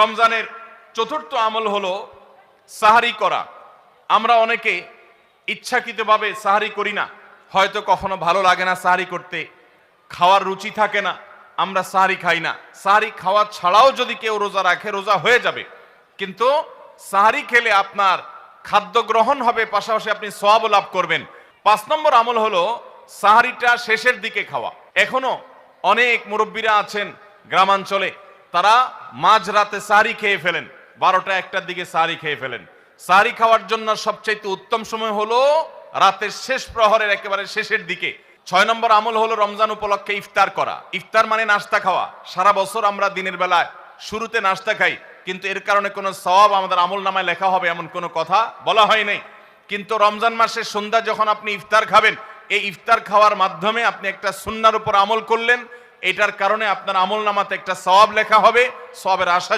রমজানের চতুর্থ আমল হলো সাহারি করা। আমরা অনেকে ইচ্ছাকৃতভাবে সাহারি করি না, হয়তো কখনো ভালো লাগে না সাহারি করতে, খাওয়ার রুচি থাকে না, আমরা সাহারি খাই না। সাহারি খাওয়া ছাড়াও যদি কেউ রোজা রাখে, রোজা হয়ে যাবে, কিন্তু সাহারি খেলে আপনার খাদ্য গ্রহণ হবে, পাশাপাশি আপনি সওয়াবও লাভ করবেন। 5 নম্বর আমল হলো সাহারিটা শেষের দিকে খাওয়া। এখনো অনেক মুরব্বীরা আছেন গ্রামাঞ্চলে, তারা মাঝরাতে সাহারি খেয়ে ফেলেন, 12টা 1টার দিকে সাহারি খেয়ে ফেলেন। সাহারি খাওয়ার জন্য সবচাইতে উত্তম সময় হলো রাতের শেষ প্রহরের একেবারে শেষের দিকে। 6 নম্বর আমল হলো রমজান উপলক্ষে ইফতার করা। ইফতার মানে নাস্তা খাওয়া। সারা বছর আমরা দিনের বেলায় শুরুতে নাস্তা খাই, কিন্তু এর কারণে কোনো সওয়াব আমাদের আমল নামায় লেখা হবে এমন কোনো কথা বলা হয় নাই। কিন্তু রমজান মাসের সন্ধ্যা যখন আপনি ইফতার খাবেন, এই ইফতার খাওয়ার মাধ্যমে আপনি একটা সুন্নাহর উপর আমল করলেন, এটার কারণে আপনার আমল নামাতে একটা সওয়াব লেখা হবে। সওয়াবের আশা